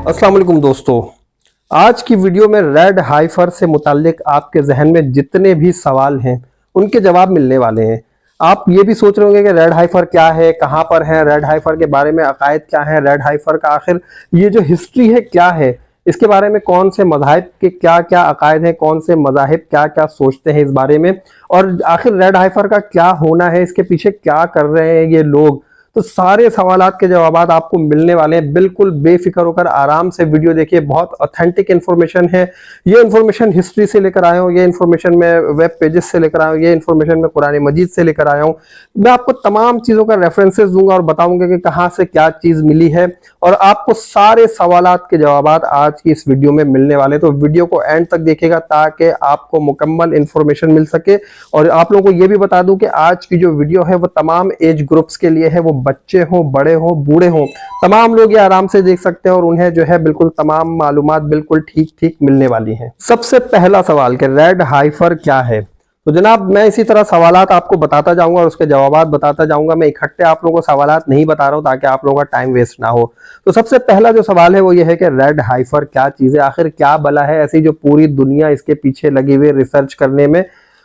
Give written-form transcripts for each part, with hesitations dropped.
अस्सलाम वालेकुम दोस्तों, आज की वीडियो में रेड हाइफर से मुताल्लिक आपके जहन में जितने भी सवाल हैं उनके जवाब मिलने वाले हैं। आप ये भी सोच रहे होंगे कि रेड हाइफर क्या है, कहाँ पर है, रेड हाइफर के बारे में अकायद क्या है, रेड हाइफर का आखिर ये जो हिस्ट्री है क्या है, इसके बारे में कौन से मज़ाहिब के क्या क्या अकायद हैं, कौन से मज़ाहिब क्या क्या सोचते हैं इस बारे में, और आखिर रेड हाइफर का क्या होना है, इसके पीछे क्या कर रहे हैं ये लोग। तो सारे सवालात के जवाबात आपको मिलने वाले हैं। बिल्कुल बेफिक्र होकर आराम से वीडियो देखिए, बहुत ऑथेंटिक इन्फॉर्मेशन है। ये इन्फॉर्मेशन हिस्ट्री से लेकर आया हूँ, ये इन्फॉर्मेशन मैं वेब पेजेस से लेकर आया हूँ, ये इन्फॉर्मेशन मैं कुरान मजीद से लेकर आया हूँ। मैं आपको तमाम चीज़ों का रेफरेंसेस दूंगा और बताऊंगा कि कहाँ से क्या चीज़ मिली है, और आपको सारे सवालात के जवाबात आज की इस वीडियो में मिलने वाले हैं। तो वीडियो को एंड तक देखिएगा ताकि आपको मुकम्मल इन्फॉर्मेशन मिल सके। और आप लोगों को ये भी बता दूं कि आज की जो वीडियो है वो तमाम एज ग्रुप्स के लिए है, वो बच्चे हों, बड़े हों, बूढ़े हों, तमाम लोग ये आराम से देख सकते हैं और उन्हें जो है बिल्कुल तमाम मालूमात बिल्कुल ठीक ठीक मिलने वाली हैं। सबसे पहला सवाल कि रेड हाइफर क्या है। तो जनाब मैं इसी तरह सवालात आपको बताता जाऊंगा और उसके जवाबात बताता जाऊंगा। मैं इकट्ठे आप लोगों को सवालात नहीं बता रहा हूं ताकि आप लोगों का टाइम वेस्ट ना हो। तो सबसे पहला जो सवाल है वो ये है कि रेड हाइफर क्या चीज़ है, आखिर क्या बला है ऐसी जो पूरी दुनिया इसके पीछे लगी हुई रिसर्च करने में।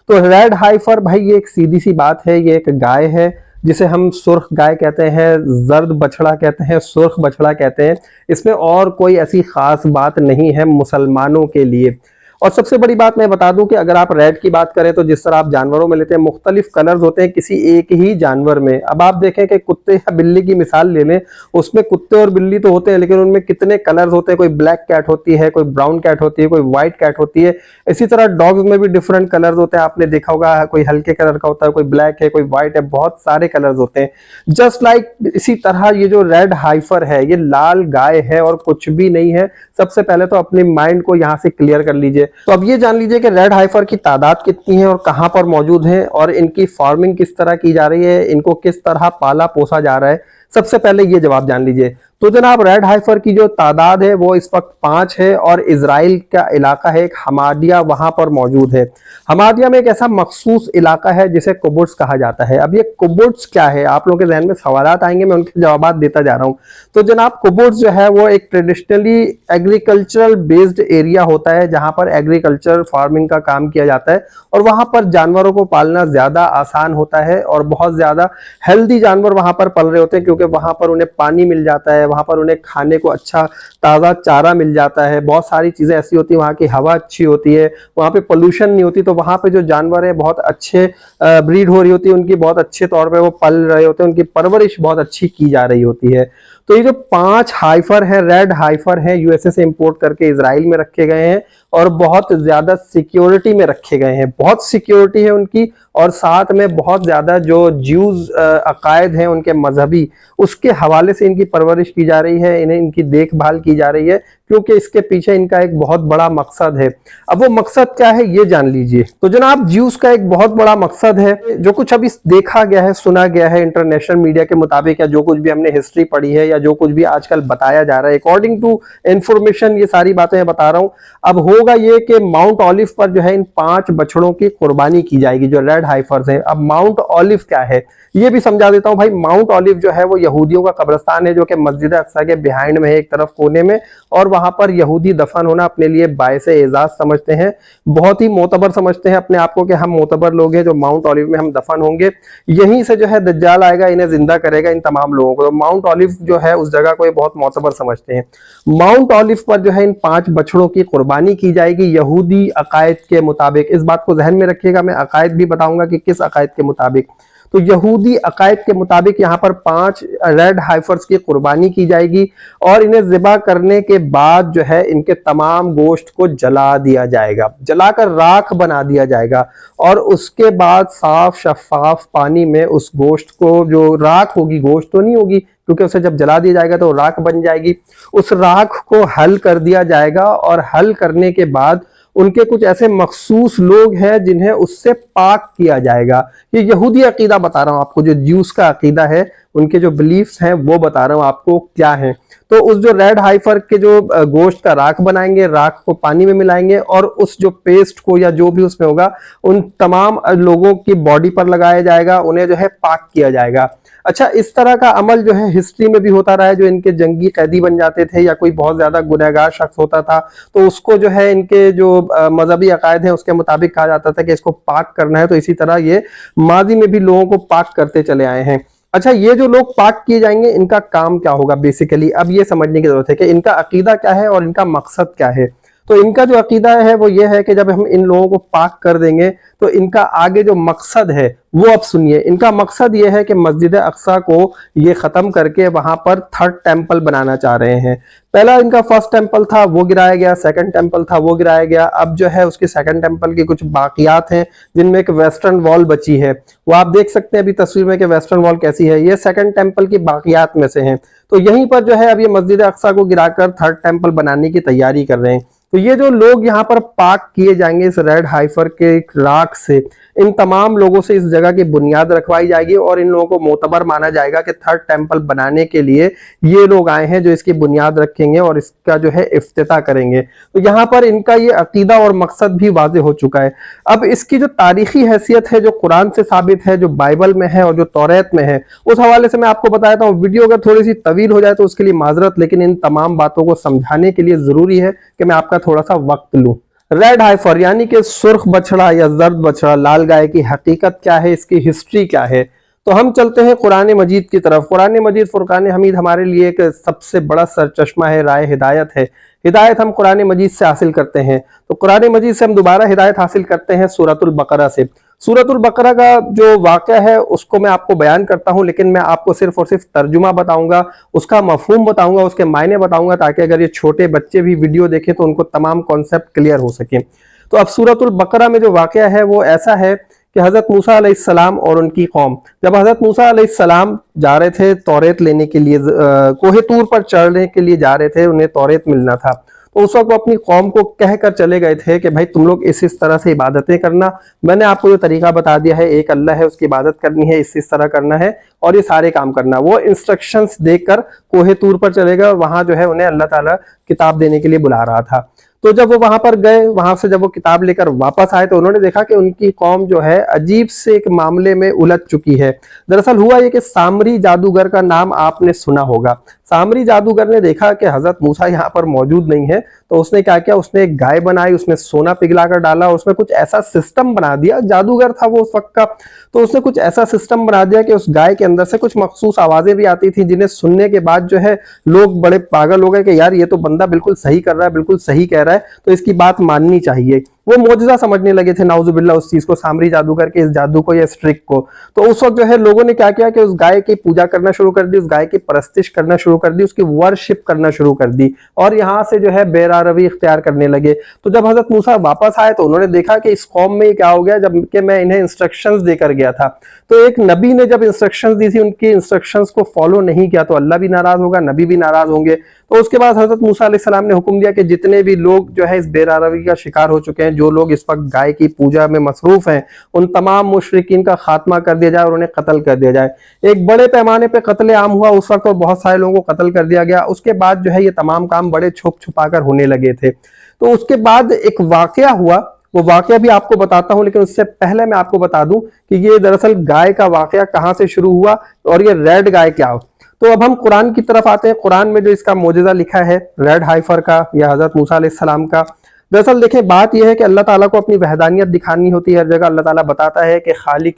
तो रेड हाइफर भाई ये एक सीधी सी बात है, ये एक गाय है जिसे हम सुर्ख गाय कहते हैं, जर्द बछड़ा कहते हैं, सुर्ख बछड़ा कहते हैं। इसमें और कोई ऐसी खास बात नहीं है मुसलमानों के लिए। और सबसे बड़ी बात मैं बता दूं कि अगर आप रेड की बात करें तो जिस तरह आप जानवरों में लेते हैं मुख्तलिफ कलर्स होते हैं किसी एक ही जानवर में। अब आप देखें कि कुत्ते या बिल्ली की मिसाल ले लें, उसमें कुत्ते और बिल्ली तो होते हैं लेकिन उनमें कितने कलर्स होते हैं। कोई ब्लैक कैट होती है, कोई ब्राउन कैट होती है, कोई व्हाइट कैट होती है। इसी तरह डॉग्स में भी डिफरेंट कलर्स होते हैं, आपने देखा होगा, कोई हल्के कलर का होता है, कोई ब्लैक है, कोई व्हाइट है, बहुत सारे कलर्स होते हैं। जस्ट लाइक इसी तरह ये जो रेड हाइफर है ये लाल गाय है और कुछ भी नहीं है। सबसे पहले तो अपने माइंड को यहाँ से क्लियर कर लीजिए। तो अब ये जान लीजिए कि रेड हाइफर की तादाद कितनी है और कहां पर मौजूद है और इनकी फार्मिंग किस तरह की जा रही है, इनको किस तरह पाला पोसा जा रहा है। सबसे पहले ये जवाब जान लीजिए। तो जनाब रेड हाइफर की जो तादाद है वो इस वक्त 5 है और इजराइल का इलाका है एक हमादिया, वहां पर मौजूद है। हमादिया में एक ऐसा मखसूस इलाका है जिसे कुबुट्स कहा जाता है। अब ये कुबुट्स क्या है, आप लोगों के जहन में सवालात आएंगे, मैं उनके जवाब देता जा रहा हूं। तो जनाब कुबुट्स जो है वो एक ट्रेडिशनली एग्रीकल्चरल बेस्ड एरिया होता है जहां पर एग्रीकल्चर फार्मिंग का काम किया जाता है और वहां पर जानवरों को पालना ज्यादा आसान होता है और बहुत ज्यादा हेल्दी जानवर वहां पर पल रहे होते हैं क्योंकि वहां पर उन्हें पानी मिल जाता है, वहां पर उन्हें खाने को अच्छा ताज़ा चारा मिल जाता है, बहुत सारी चीज़ें ऐसी होती है, वहाँ की हवा अच्छी होती है, वहाँ पे पोल्यूशन नहीं होती। तो वहाँ पे जो जानवर है बहुत अच्छे ब्रीड हो रही होती है, उनकी बहुत अच्छे तौर पे वो पल रहे होते हैं, उनकी परवरिश बहुत अच्छी की जा रही होती है। तो ये जो 5 हाइफर है, रेड हाइफर है, यूएसए से इंपोर्ट करके इजराइल में रखे गए हैं और बहुत ज्यादा सिक्योरिटी में रखे गए हैं। बहुत सिक्योरिटी है उनकी और साथ में बहुत ज्यादा जो ज्यूज अकायद हैं उनके मजहबी, उसके हवाले से इनकी परवरिश की जा रही है, इन्हें इनकी देखभाल की जा रही है क्योंकि इसके पीछे इनका एक बहुत बड़ा मकसद है। अब वो मकसद क्या है ये जान लीजिए। तो जनाब ज्यूस का एक बहुत बड़ा मकसद है, जो कुछ अभी देखा गया है, सुना गया है इंटरनेशनल मीडिया के मुताबिक, या जो कुछ भी हमने हिस्ट्री पढ़ी है या जो कुछ भी आजकल बताया जा रहा है अकॉर्डिंग टू इंफॉर्मेशन, ये सारी बातें बता रहा हूं। अब होगा ये कि माउंट ऑलिव पर जो है इन 5 बछड़ों की कुर्बानी की जाएगी जो रेड हाइफर्स है। अब माउंट ऑलिव क्या है ये भी समझा देता हूं भाई। माउंट ऑलिव जो है वो यहूदियों का कब्रिस्तान है जो कि मस्जिद अक्सा के बिहाइंड में है, एक तरफ कोने में, और वहां पर यहूदी दफन होना अपने लिए बायसे एजाज समझते हैं, बहुत ही मोतबर समझते हैं अपने आप को कि हम मोतबर लोग हैं जो माउंट ऑलिव में हम दफन होंगे, यहीं से जो है दज्जाल आएगा, इन्हें जिंदा करेगा इन तमाम लोगों को। तो माउंट ऑलिव जो है उस जगह को ये बहुत मोतबर समझते हैं। माउंट ऑलिव पर जो है इन 5 बछड़ों की कुर्बानी की जाएगी यहूदी अकायद के मुताबिक। इस बात को जहन में रखिएगा, मैं अकायद भी बताऊंगा कि किस अकायद के मुताबिक। तो यहूदी अकायद के मुताबिक यहाँ पर 5 रेड हाइफर्स की कुर्बानी की जाएगी और इन्हें ज़िबा करने के बाद जो है इनके तमाम गोश्त को जला दिया जाएगा, जलाकर राख बना दिया जाएगा और उसके बाद साफ शफाफ पानी में उस गोश्त को, जो राख होगी, गोश्त तो नहीं होगी क्योंकि उसे जब जला दिया जाएगा तो राख बन जाएगी, उस राख को हल कर दिया जाएगा और हल करने के बाद उनके कुछ ऐसे मखसूस लोग हैं जिन्हें उससे पाक किया जाएगा। ये यहूदी अकीदा बता रहा हूं आपको, जो ज्यूस का अकीदा है उनके जो बिलीफ्स हैं वो बता रहा हूँ आपको क्या है। तो उस जो रेड हाइफर के जो गोश्त का राख बनाएंगे, राख को पानी में मिलाएंगे और उस जो पेस्ट को या जो भी उसमें होगा उन तमाम लोगों की बॉडी पर लगाया जाएगा, उन्हें जो है पाक किया जाएगा। अच्छा, इस तरह का अमल जो है हिस्ट्री में भी होता रहा है। जो इनके जंगी कैदी बन जाते थे या कोई बहुत ज्यादा गुनहगार शख्स होता था तो उसको जो है इनके जो मजहबी अकायद हैं उसके मुताबिक कहा जाता था कि इसको पाक करना है। तो इसी तरह ये माजी में भी लोगों को पाक करते चले आए हैं। अच्छा, ये जो लोग पाक किए जाएंगे इनका काम क्या होगा बेसिकली, अब ये समझने की जरूरत है कि इनका अकीदा क्या है और इनका मकसद क्या है। तो इनका जो अकीदा है वो ये है कि जब हम इन लोगों को पाक कर देंगे तो इनका आगे जो मकसद है वो अब सुनिए। इनका मकसद ये है कि मस्जिद अक्सा को ये खत्म करके वहां पर थर्ड टेंपल बनाना चाह रहे हैं। पहला इनका फर्स्ट टेंपल था वो गिराया गया, सेकंड टेंपल था वो गिराया गया। अब जो है उसके सेकंड टेंपल की कुछ बाकियात हैं जिनमें एक वेस्टर्न वॉल बची है, वो आप देख सकते हैं अभी तस्वीर में कि वेस्टर्न वॉल कैसी है। ये सेकंड टेंपल की बाकियात में से है। तो यहीं पर जो है अब ये मस्जिद अक्सा को गिराकर थर्ड टेंपल बनाने की तैयारी कर रहे हैं। तो ये जो लोग यहाँ पर पाक किए जाएंगे इस रेड हाइफर के राख से, इन तमाम लोगों से इस जगह की बुनियाद रखवाई जाएगी और इन लोगों को मोतबर माना जाएगा कि थर्ड टेंपल बनाने के लिए ये लोग आए हैं जो इसकी बुनियाद रखेंगे और इसका जो है इफ्तिताह करेंगे। तो यहाँ पर इनका ये अकीदा और मकसद भी वाज़ेह हो चुका है। अब इसकी जो तारीखी हैसियत है जो कुरान से साबित है, जो बाइबल में है और जो तौरात में है, उस हवाले से मैं आपको बताता हूँ। वीडियो अगर थोड़ी सी तवील हो जाए तो उसके लिए माजरत, लेकिन इन तमाम बातों को समझाने के लिए जरूरी है कि मैं आपका थोड़ा सा वक्त लूं। रेड हाइफर यानी कि सुर्ख बछड़ा या जर्द बछड़ा, लाल गाय की हकीकत क्या है, इसकी हिस्ट्री क्या है। तो हम चलते हैं कुरान मजीद की तरफ। कुरान मजीद फुरकान हमीद हमारे लिए एक सबसे बड़ा सरचश्मा है, राय हिदायत है। हिदायत हम कुरान मजीद से हासिल करते हैं। तो कुरान मजीद से हम दोबारा हिदायत हासिल करते हैं सूरतुल बकरा से। सूरतुल बकरा का जो वाक़या है उसको मैं आपको बयान करता हूं, लेकिन मैं आपको सिर्फ और सिर्फ तर्जुमा बताऊंगा, उसका मफहूम बताऊंगा, उसके मायने बताऊंगा, ताकि अगर ये छोटे बच्चे भी वीडियो देखें तो उनको तमाम कॉन्सेप्ट क्लियर हो सके। तो अब सूरतुल बकरा में जो वाक़या है वो ऐसा है कि हज़रत मूसा अलैहिस्सलाम और उनकी कौम, जब हज़रत मूसा अलैहिस्सलाम जा रहे थे तौरात लेने के लिए, कोहे तूर पर चढ़ने के लिए जा रहे थे, उन्हें तौरात मिलना था। तो उस वक्त वो अपनी कौम को कह कर चले गए थे कि भाई तुम लोग इस तरह से इबादतें करना, मैंने आपको जो तरीका बता दिया है, एक अल्लाह है, उसकी इबादत करनी है, इस तरह करना है और ये सारे काम करना। वो इंस्ट्रक्शंस देकर कोहे तूर पर चले गए और वहां जो है उन्हें अल्लाह ताला किताब देने के लिए बुला रहा था। तो जब वो वहां पर गए, वहां से जब वो किताब लेकर वापस आए तो उन्होंने देखा कि उनकी कौम जो है अजीब से एक मामले में उलझ चुकी है। दरअसल हुआ ये कि सामरी जादूगर का नाम आपने सुना होगा। सामरी जादूगर ने देखा कि हजरत मूसा यहाँ पर मौजूद नहीं है, तो उसने क्या किया, उसने एक गाय बनाई, उसमें सोना पिघला कर डाला, उसमें कुछ ऐसा सिस्टम बना दिया, जादूगर था वो उस वक्त का, तो उसने कुछ ऐसा सिस्टम बना दिया कि उस गाय के अंदर से कुछ मखसूस आवाजें भी आती थी जिन्हें सुनने के बाद जो है लोग बड़े पागल हो गए कि यार ये तो बंदा बिल्कुल सही कर रहा है, बिल्कुल सही कह रहा है, तो इसकी बात माननी चाहिए। वो मौजज़ा समझने लगे थे नाउजुबिल्लाह उस चीज को, सामरी जादूगर के इस जादू को या इस ट्रिक को। तो उस वक्त जो है लोगों ने क्या किया कि उस गाय की पूजा करना शुरू कर दी, उस गाय की परस्तिश करना शुरू कर दी, उसकी वर्शिप करना शुरू कर दी और यहाँ से जो है बेरारवी इख्तियार करने लगे। तो जब हजरत मूसा वापस आए तो उन्होंने देखा कि इस कौम में क्या हो गया, जबकि मैं इन्हें इंस्ट्रक्शंस देकर गया था। तो एक नबी ने जब इंस्ट्रक्शंस दी थी, उनकी इंस्ट्रक्शंस को फॉलो नहीं किया तो अल्लाह भी नाराज होगा, नबी भी नाराज होंगे। तो उसके बाद हजरत मूसा अलैहिस्सलाम ने हुक्म दिया कि जितने भी लोग जो है इस बेरारवी का शिकार हो चुके हैं, जो लोग इस वक्त गाय की पूजा में मसरूफ हैं, उन तमाम मुशरिकीन का खात्मा कर दिया जाए और उन्हें कत्ल कर दिया जाए। एक बड़े पैमाने पे कत्ले आम हुआ उस वक्त और बहुत सारे लोगों को कत्ल कर दिया गया। उसके बाद जो है ये तमाम काम बड़े छुप छुपा कर होने लगे थे। तो उसके बाद एक वाकया हुआ, वो वाकया भी आपको बताता हूं, लेकिन उससे पहले मैं आपको बता दूं कि ये दरअसल गाय का वाकया कहां से शुरू हुआ और ये रेड गाय क्या हो। तो अब हम कुरान की तरफ आते हैं। कुरान में जो इसका मौजज़ा लिखा है रेड हाइफर का या हजरत मूसा अलैहिस्सलाम का, दरअसल देखें बात यह है कि अल्लाह ताला को अपनी वहदानियत दिखानी होती है। हर जगह अल्लाह ताला बताता है कि खालिक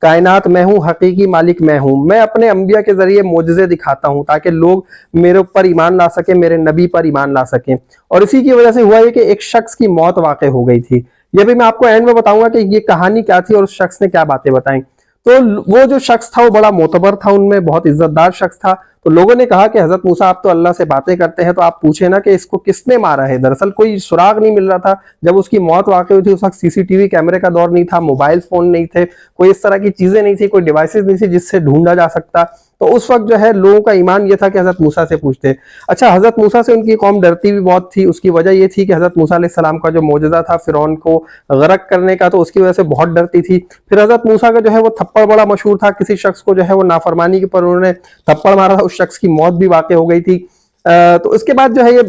कायनात मैं हूँ, हकीकी मालिक मैं हूँ। मैं अपने अंबिया के जरिए मोजज़े दिखाता हूँ ताकि लोग मेरे ऊपर ईमान ला सकें, मेरे नबी पर ईमान ला सकें। और इसी की वजह से हुआ ये कि एक शख्स की मौत वाक़ हो गई थी। यह भी मैं आपको एंड में बताऊंगा कि ये कहानी क्या थी और उस शख्स ने क्या बातें बताई। तो वो जो शख्स था वो बड़ा मोतबर था, उनमें बहुत इज्जतदार शख्स था। तो लोगों ने कहा कि हजरत मूसा आप तो अल्लाह से बातें करते हैं, तो आप पूछे ना कि इसको किसने मारा है। दरअसल कोई सुराग नहीं मिल रहा था। जब उसकी मौत वाकई हुई थी उस वक्त सीसीटीवी कैमरे का दौर नहीं था, मोबाइल फोन नहीं थे, कोई इस तरह की चीजें नहीं थी, कोई डिवाइसेस नहीं थी जिससे ढूंढा जा सकता। तो उस वक्त जो है लोगों का ईमान ये था कि हजरत मूसा से पूछते। अच्छा, हजरत मूसा से उनकी कौम डरती भी बहुत थी। उसकी वजह ये थी कि हजरत मूसा अलैहिस्सलाम का जो मौजज़ा था फिरौन को गरक करने का, तो उसकी वजह से बहुत डरती थी। फिर हजरत मूसा का जो है वो थप्पड़ बड़ा मशहूर था, किसी शख्स को जो है वो नाफरमानी के पर उन्होंने थप्पड़ मारा था, उस शख्स की मौत भी वाक़ हो गई थी। तो इसके बाद जो है ये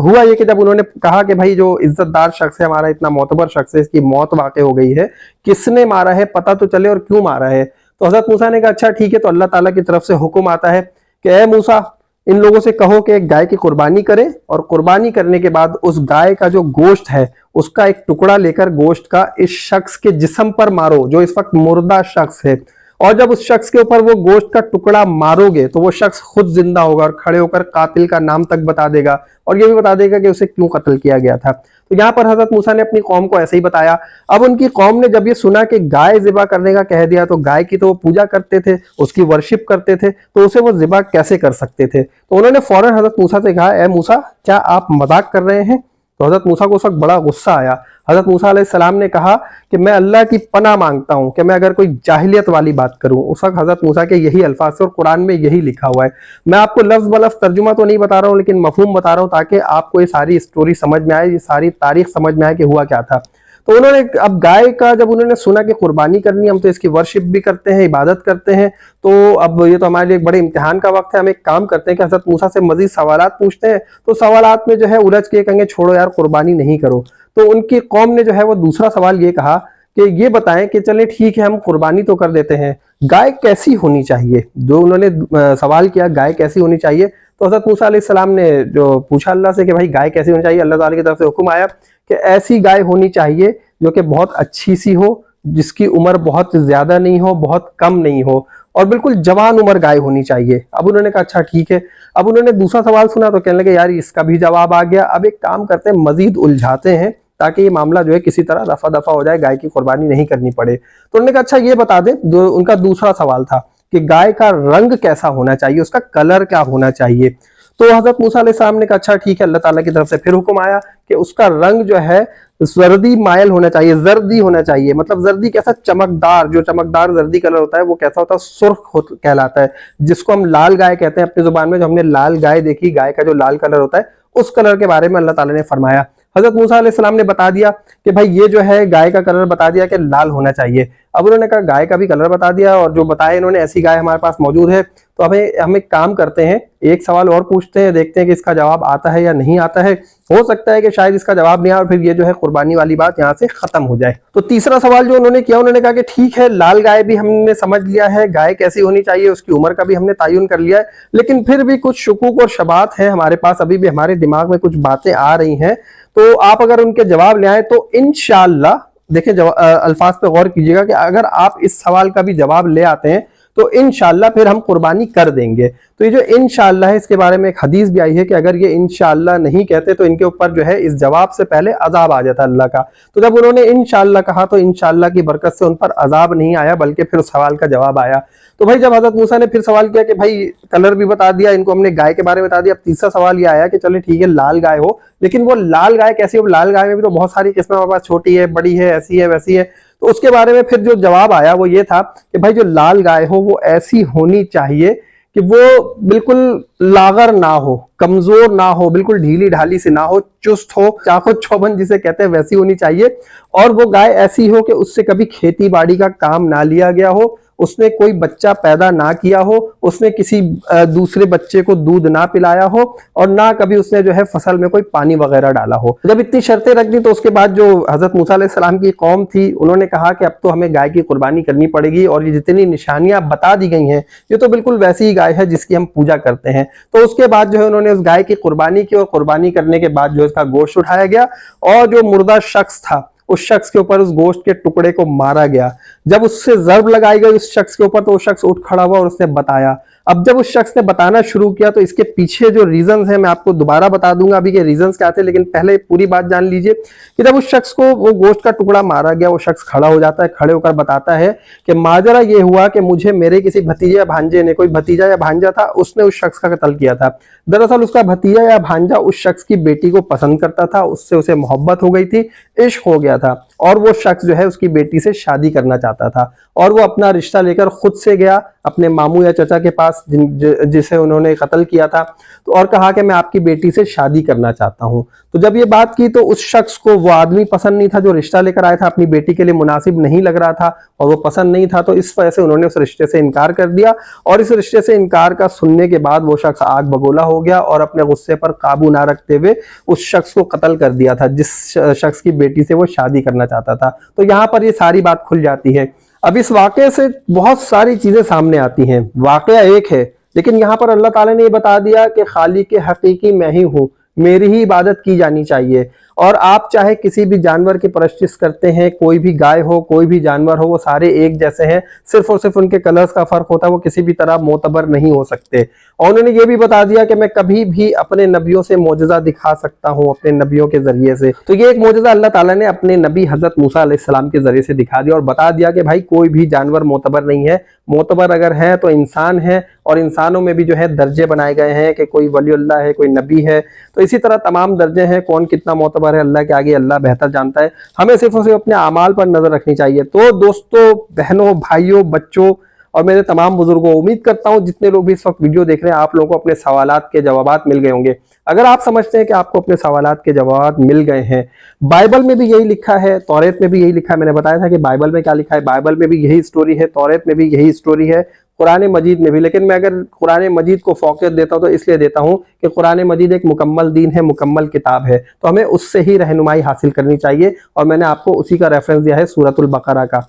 हुआ ये कि जब उन्होंने कहा कि भाई जो इज्जतदार शख्स है हमारा, इतना मोतबर शख्स है, इसकी मौत वाक़ हो गई है, किसने मारा है पता तो चले और क्यों मारा है। तो हजरत मूसा ने कहा अच्छा ठीक है। तो अल्लाह ताला की तरफ से हुक्म आता है कि ए मूसा, इन लोगों से कहो कि एक गाय की कुर्बानी करें और कुर्बानी करने के बाद उस गाय का जो गोश्त है उसका एक टुकड़ा लेकर गोश्त का इस शख्स के जिस्म पर मारो जो इस वक्त मुर्दा शख्स है। और जब उस शख्स के ऊपर वो गोश्त का टुकड़ा मारोगे तो वो शख्स खुद जिंदा होगा और खड़े होकर कातिल का नाम तक बता देगा और ये भी बता देगा कि उसे क्यों कत्ल किया गया था। तो यहाँ पर हजरत मूसा ने अपनी कौम को ऐसे ही बताया। अब उनकी कौम ने जब ये सुना कि गाय ज़िबा करने का कह दिया, तो गाय की तो वो पूजा करते थे, उसकी वर्शिप करते थे, तो उसे वो ज़िबा कैसे कर सकते थे। तो उन्होंने फौरन हजरत मूसा से कहा, ए मूसा, क्या आप मजाक कर रहे हैं। तो हजरत मूसा को उस वक्त बड़ा गुस्सा आया। हजरत मूसा अलैहिस्सलाम ने कहा कि मैं अल्लाह की पनाह मांगता हूं कि मैं अगर कोई जाहिलियत वाली बात करूं। उस वक्त हजरत मूसा के यही अल्फाज और कुरान में यही लिखा हुआ है। मैं आपको लफ्ज ब लफ्ज तर्जुमा तो नहीं बता रहा हूं, लेकिन मफहूम बता रहा हूं ताकि आपको ये सारी स्टोरी समझ में आए, ये सारी तारीख समझ में आए कि हुआ क्या था। तो उन्होंने अब गाय का जब उन्होंने सुना कि कुर्बानी करनी, हम तो इसकी वर्शिप भी करते हैं, इबादत करते हैं, तो अब ये तो हमारे लिए एक बड़े इम्तिहान का वक्त है। हम एक काम करते हैं कि हजरत मूसा से मजीद सवालात पूछते हैं। तो सवालात में जो है उलझ के कहेंगे छोड़ो यार, कुर्बानी नहीं करो। तो उनकी कौम ने जो है वो दूसरा सवाल ये कहा कि ये बताएं कि चले ठीक है हम कुर्बानी तो कर देते हैं, गाय कैसी होनी चाहिए। जो उन्होंने सवाल किया गाय कैसी होनी चाहिए, तो हजरत मूसा अलैहिस्सलाम ने जो पूछा अल्लाह से कि भाई गाय कैसी होनी चाहिए, अल्लाह ताला की तरफ से हुक्म आया कि ऐसी गाय होनी चाहिए जो कि बहुत अच्छी सी हो, जिसकी उम्र बहुत ज्यादा नहीं हो, बहुत कम नहीं हो, और बिल्कुल जवान उम्र गाय होनी चाहिए। अब उन्होंने कहा अच्छा ठीक है। अब उन्होंने दूसरा सवाल सुना तो कहने लगे यार इसका भी जवाब आ गया, अब एक काम करते हैं मजीद उलझाते हैं ताकि ये मामला जो है किसी तरह रफा दफा हो जाए, गाय की कुर्बानी नहीं करनी पड़े। तो उन्होंने कहा अच्छा ये बता दें, जो उनका दूसरा सवाल था कि गाय का रंग कैसा होना चाहिए, उसका कलर क्या होना चाहिए। तो हजरत मूसा अलैहिस्सलाम ने कहा अच्छा ठीक है। अल्लाह ताला की तरफ से फिर हुक्म आया कि उसका रंग जो है जर्दी मायल होना चाहिए, जर्दी होना चाहिए। मतलब जर्दी कैसा, चमकदार, जो चमकदार जर्दी कलर होता है वो कैसा होता है, सुर्ख कहलाता है, जिसको हम लाल गाय कहते हैं अपनी जुबान में। जो हमने लाल गाय देखी, गाय का जो लाल कलर होता है, उस कलर के बारे में अल्लाह ताला ने फरमाया। हजरत मूसा अलैहिस्सलाम ने बता दिया कि भाई ये जो है गाय का कलर बता दिया कि लाल होना चाहिए। अब उन्होंने कहा गाय का भी कलर बता दिया और जो बताया इन्होंने ऐसी गाय हमारे पास मौजूद है, तो हम एक काम करते हैं, एक सवाल और पूछते हैं, देखते हैं कि इसका जवाब आता है या नहीं आता है। हो सकता है कि शायद इसका जवाब नहीं आए और फिर ये जो है कुर्बानी वाली बात यहाँ से खत्म हो जाए। तो तीसरा सवाल जो उन्होंने किया, उन्होंने कहा कि ठीक है लाल गाय भी हमने समझ लिया है, गाय कैसी होनी चाहिए, उसकी उम्र का भी हमने तयन कर लिया है, लेकिन फिर भी कुछ शुकूक और शबात है हमारे पास, अभी भी हमारे दिमाग में कुछ बातें आ रही हैं। तो आप अगर उनके जवाब ले आए तो इंशाअल्लाह, देखिए अल्फाज पे गौर कीजिएगा कि अगर आप इस सवाल का भी जवाब ले आते हैं तो इंशाअल्लाह फिर हम कुर्बानी कर देंगे। तो ये जो इंशाअल्लाह है, इसके बारे में एक हदीस भी आई है कि अगर ये इंशाअल्लाह नहीं कहते तो इनके ऊपर जो है इस जवाब से पहले अजाब आ जाता अल्लाह का। तो जब उन्होंने इंशाअल्लाह कहा तो इंशाअल्लाह की बरकत से उन पर अजाब नहीं आया, बल्कि फिर सवाल का जवाब आया। तो भाई जब हजरत मूसा ने फिर सवाल किया कि भाई कलर भी बता दिया, इनको हमने गाय के बारे में बता दिया, अब तीसरा सवाल ये आया कि चले ठीक है लाल गाय हो, लेकिन वो लाल गाय कैसी हो। लाल गाय में भी तो बहुत सारी किस्में हमारे पास, छोटी है, बड़ी है, ऐसी है, वैसी है। तो उसके बारे में फिर जो जवाब आया वो ये था कि भाई जो लाल गाय हो वो ऐसी होनी चाहिए कि वो बिल्कुल लागर ना हो, कमजोर ना हो, बिल्कुल ढीली ढाली से ना हो, चुस्त हो, चाको चौबंद जिसे कहते हैं वैसी होनी चाहिए। और वो गाय ऐसी हो कि उससे कभी खेती बाड़ी का काम ना लिया गया हो, उसने कोई बच्चा पैदा ना किया हो, उसने किसी दूसरे बच्चे को दूध ना पिलाया हो, और ना कभी उसने जो है फसल में कोई पानी वगैरह डाला हो। जब इतनी शर्तें रख दी तो उसके बाद जो हजरत मूसा अलैहिस्सलाम की कौम थी, उन्होंने कहा कि अब तो हमें गाय की कुर्बानी करनी पड़ेगी, और ये जितनी निशानियां बता दी गई हैं ये तो बिल्कुल वैसी ही गाय है जिसकी हम पूजा करते हैं। तो उसके बाद जो है उन्होंने उस गाय की कुर्बानी की, और कुर्बानी करने के बाद जो इसका गोश्त उठाया गया और जो मुर्दा शख्स था उस शख्स के ऊपर उस गोश्त के टुकड़े को मारा गया। जब उससे जर्ब लगाई गई उस शख्स के ऊपर तो वो शख्स उठ खड़ा हुआ और उसने बताया। अब जब उस शख्स ने बताना शुरू किया तो इसके पीछे जो रीजंस हैं मैं आपको दोबारा बता दूंगा अभी के रीजंस क्या थे, लेकिन पहले पूरी बात जान लीजिए कि जब उस शख्स को वो गोश्त का टुकड़ा मारा गया, वो शख्स खड़ा हो जाता है, खड़े होकर बताता है कि माजरा ये हुआ कि मुझे मेरे किसी भतीजे या भांजे ने, कोई भतीजा या भांजा था, उसने उस शख्स का कत्ल किया था। दरअसल उसका भतीजा या भांजा उस शख्स की बेटी को पसंद करता था, उससे उसे मोहब्बत हो गई थी, इश्क हो गया था, और वो शख्स जो है उसकी बेटी से शादी करना चाहता था, और वो अपना रिश्ता लेकर खुद से गया, अपने मामू या चचा के पास जिसे उन्होंने कत्ल किया था, तो और कहा कि मैं आपकी बेटी से शादी करना चाहता हूं। तो जब ये बात की तो उस शख्स को वो आदमी पसंद नहीं था जो रिश्ता लेकर आया था, अपनी बेटी के लिए मुनासिब नहीं लग रहा था और वो पसंद नहीं था, तो इस वजह से उन्होंने उस रिश्ते से इनकार कर दिया। और इस रिश्ते से इनकार का सुनने के बाद वो शख्स आग बगोला हो गया और अपने गुस्से पर काबू ना रखते हुए उस शख्स को कत्ल कर दिया था जिस शख्स की बेटी से वो शादी करना चाहता था। तो यहाँ पर ये सारी बात खुल जाती है। अब इस वाकये से बहुत सारी चीजें सामने आती हैं। वाकया एक है, लेकिन यहाँ पर अल्लाह ताला ने ये बता दिया कि खालिक हकीकी मैं ही हूँ, मेरी ही इबादत की जानी चाहिए। और आप चाहे किसी भी जानवर की परस्तिश करते हैं, कोई भी गाय हो, कोई भी जानवर हो, वो सारे एक जैसे हैं, सिर्फ और सिर्फ उनके कलर्स का फर्क होता है, वो किसी भी तरह मोतबर नहीं हो सकते। और उन्होंने ये भी बता दिया कि मैं कभी भी अपने नबियों से मोजज़ा दिखा सकता हूँ, अपने नबियों के जरिए से। तो ये एक मोजज़ा अल्लाह ताला ने अपने नबी हजरत मूसा अलैहिस्सलाम के जरिए से दिखा दिया और बता दिया कि भाई कोई भी जानवर मोतबर नहीं है, मोतबर अगर है तो इंसान है। और इंसानों में भी जो है दर्जे बनाए गए हैं कि कोई वलीउल्लाह है, कोई नबी है, तो इसी तरह तमाम दर्जे हैं। कौन कितना मोतबर है अल्लाह के आगे अल्लाह बेहतर जानता है। हमें सिर्फ और सिर्फ अपने अमाल पर नजर रखनी चाहिए। तो दोस्तों, बहनों, भाइयों, बच्चों और मेरे तमाम बुजुर्गों, उम्मीद करता हूं जितने लोग भी इस वक्त वीडियो देख रहे हैं आप लोगों को अपने सवालात के जवाबात मिल गए होंगे। अगर आप समझते हैं कि आपको अपने सवालात के जवाब मिल गए हैं, बाइबल में भी यही लिखा है, तौरात में भी यही लिखा है। मैंने बताया था कि बाइबल में क्या लिखा है, बाइबल में भी यही स्टोरी है, तौरात में भी यही स्टोरी है, कुरान मजीद में भी। लेकिन मैं अगर कुरान मजीद को फोकस देता हूं तो इसलिए देता हूं कि कुरान मजीद एक मुकम्मल दीन है, मुकम्मल किताब है, तो हमें उससे ही रहनुमाई हासिल करनी चाहिए। और मैंने आपको उसी का रेफरेंस दिया है सूरतुल बकरा का।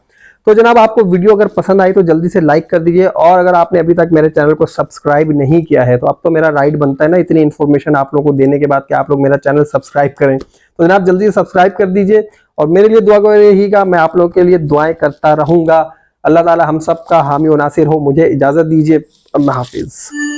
तो जनाब, आपको वीडियो अगर पसंद आई तो जल्दी से लाइक कर दीजिए। और अगर आपने अभी तक मेरे चैनल को सब्सक्राइब नहीं किया है तो अब तो मेरा राइट बनता है ना, इतनी इन्फॉर्मेशन आप लोगों को देने के बाद कि आप लोग मेरा चैनल सब्सक्राइब करें। तो जनाब जल्दी से सब्सक्राइब कर दीजिए और मेरे लिए दुआ रहिएगा, मैं आप लोगों के लिए दुआएं करता रहूंगा। अल्लाह ताला हम सब का हामी और नासिर हो। मुझे इजाजत दीजिए, अल्लाह हाफिज।